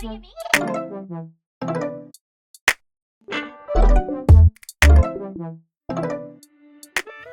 What do you mean?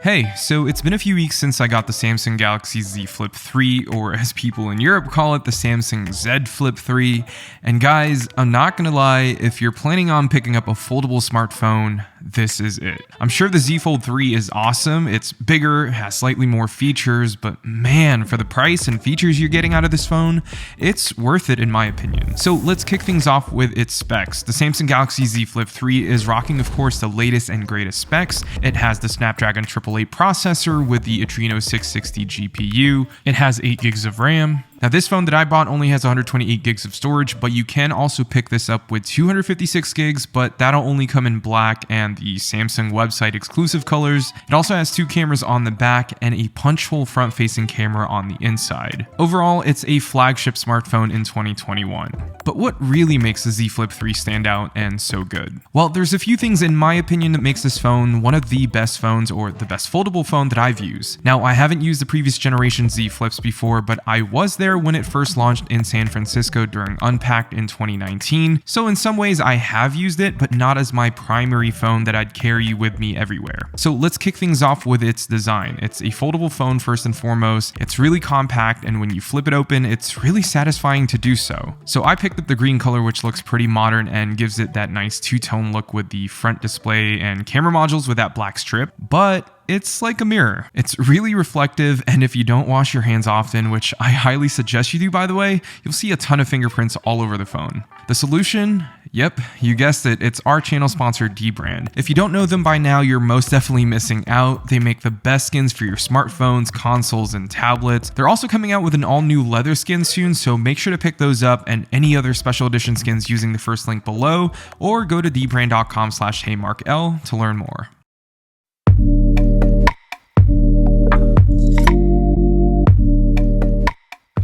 Hey, so it's been a few weeks since I got the Samsung Galaxy Z Flip 3, or as people in Europe call it, the Samsung Z Flip 3. And guys, I'm not gonna lie, if you're planning on picking up a foldable smartphone, this is it. I'm sure the Z Fold 3 is awesome, it's bigger, has slightly more features, but man, for the price and features you're getting out of this phone, it's worth it in my opinion. So let's kick things off with its specs. The Samsung Galaxy Z Flip 3 is rocking, of course, the latest and greatest specs. It has the Snapdragon 888 processor with the Adreno 660 GPU. It has 8 gigs of RAM. Now this phone that I bought only has 128 gigs of storage, but you can also pick this up with 256 gigs, but that'll only come in black and the Samsung website exclusive colors. It also has 2 cameras on the back and a punch-hole front-facing camera on the inside. Overall, it's a flagship smartphone in 2021. But what really makes the Z Flip 3 stand out and so good? Well, there's a few things in my opinion that makes this phone one of the best phones, or the best foldable phone that I've used. Now, I haven't used the previous generation Z Flips before, but I was there when it first launched in San Francisco during Unpacked in 2019. So in some ways I have used it, but not as my primary phone that I'd carry with me everywhere. So let's kick things off with its design. It's a foldable phone first and foremost. It's really compact, and when you flip it open, it's really satisfying to do so. So I picked up the green color, which looks pretty modern and gives it that nice two-tone look with the front display and camera modules with that black strip, but it's like a mirror. It's really reflective, and if you don't wash your hands often, which I highly suggest you do by the way, you'll see a ton of fingerprints all over the phone. The solution? Yep, you guessed it, it's our channel sponsor Dbrand. If you don't know them by now, you're most definitely missing out. They make the best skins for your smartphones, consoles, and tablets. They're also coming out with an all-new leather skin soon, so make sure to pick those up and any other special edition skins using the first link below, or go to dbrand.com/heymarkl to learn more.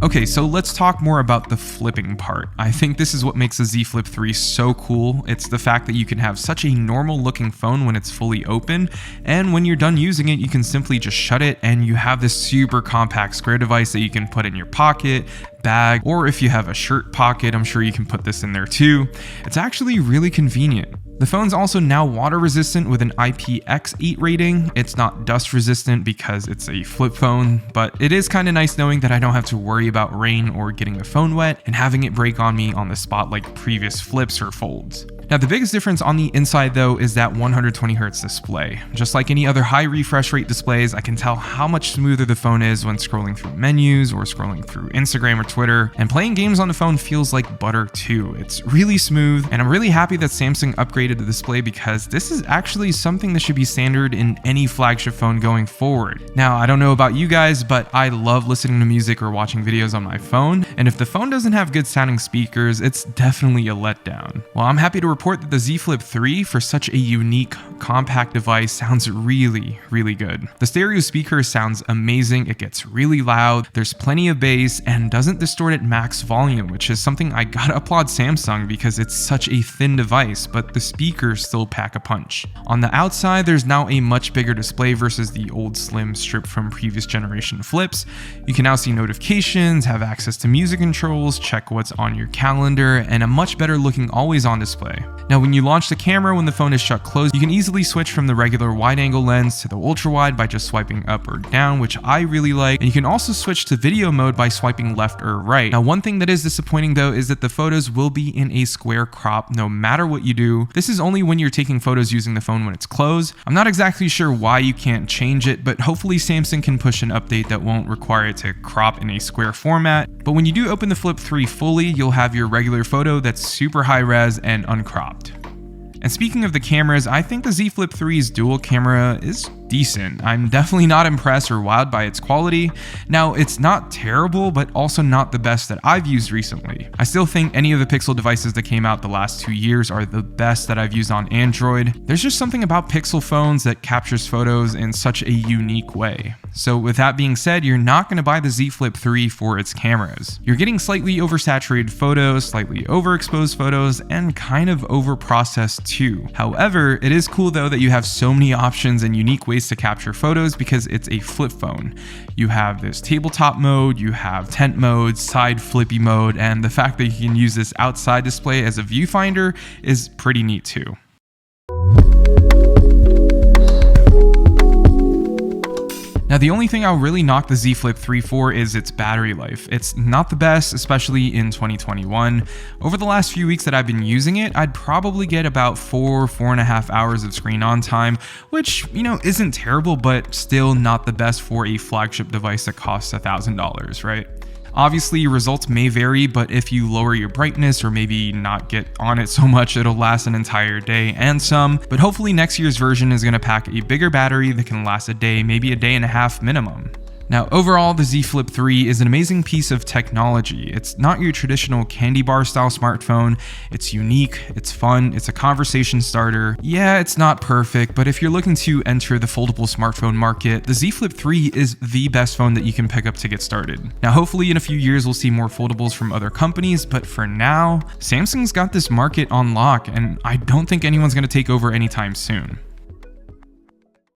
Okay, so let's talk more about the flipping part. I think this is what makes the Z Flip 3 so cool. It's the fact that you can have such a normal looking phone when it's fully open, and when you're done using it, you can simply just shut it and you have this super compact square device that you can put in your pocket, bag, or if you have a shirt pocket, I'm sure you can put this in there too. It's actually really convenient. The phone's also now water resistant with an IPX8 rating. It's not dust resistant because it's a flip phone, but it is kind of nice knowing that I don't have to worry about rain or getting the phone wet and having it break on me on the spot like previous flips or folds. Now the biggest difference on the inside though is that 120Hz display. Just like any other high refresh rate displays, I can tell how much smoother the phone is when scrolling through menus or scrolling through Instagram or Twitter, and playing games on the phone feels like butter too. It's really smooth, and I'm really happy that Samsung upgraded the display because this is actually something that should be standard in any flagship phone going forward. Now I don't know about you guys, but I love listening to music or watching videos on my phone, and if the phone doesn't have good sounding speakers, it's definitely a letdown. Well, I'm happy to report that the Z Flip 3, for such a unique, compact device, sounds really, really good. The stereo speaker sounds amazing, it gets really loud, there's plenty of bass, and doesn't distort at max volume, which is something I gotta applaud Samsung because it's such a thin device, but the speakers still pack a punch. On the outside, there's now a much bigger display versus the old slim strip from previous generation flips. You can now see notifications, have access to music controls, check what's on your calendar, and a much better looking always on display. Now when you launch the camera when the phone is shut closed, you can easily switch from the regular wide angle lens to the ultra wide by just swiping up or down, which I really like, and you can also switch to video mode by swiping left or right. Now one thing that is disappointing though is that the photos will be in a square crop no matter what you do. This is only when you're taking photos using the phone when it's closed. I'm not exactly sure why you can't change it, but hopefully Samsung can push an update that won't require it to crop in a square format. But when you do open the Flip 3 fully, you'll have your regular photo that's super high res and uncropped. And speaking of the cameras, I think the Z Flip 3's dual camera is decent. I'm definitely not impressed or wowed by its quality. Now, it's not terrible, but also not the best that I've used recently. I still think any of the Pixel devices that came out the last 2 years are the best that I've used on Android. There's just something about Pixel phones that captures photos in such a unique way. So with that being said, you're not going to buy the Z Flip 3 for its cameras. You're getting slightly oversaturated photos, slightly overexposed photos, and kind of overprocessed too. However, it is cool though that you have so many options and unique ways ways to capture photos because it's a flip phone. You have this tabletop mode, you have tent mode, side flippy mode, and the fact that you can use this outside display as a viewfinder is pretty neat too. Now, the only thing I'll really knock the Z Flip 3 for is its battery life. It's not the best, especially in 2021. Over the last few weeks that I've been using it, I'd probably get about 4.5 hours of screen on time, which, isn't terrible, but still not the best for a flagship device that costs $1,000, right? Obviously, your results may vary, but if you lower your brightness or maybe not get on it so much, it'll last an entire day and some. But hopefully next year's version is going to pack a bigger battery that can last a day, maybe a day and a half minimum. Now, overall, the Z Flip 3 is an amazing piece of technology. It's not your traditional candy bar style smartphone. It's unique, it's fun, it's a conversation starter. Yeah, it's not perfect, but if you're looking to enter the foldable smartphone market, the Z Flip 3 is the best phone that you can pick up to get started. Now, hopefully in a few years, we'll see more foldables from other companies, but for now, Samsung's got this market on lock, and I don't think anyone's gonna take over anytime soon.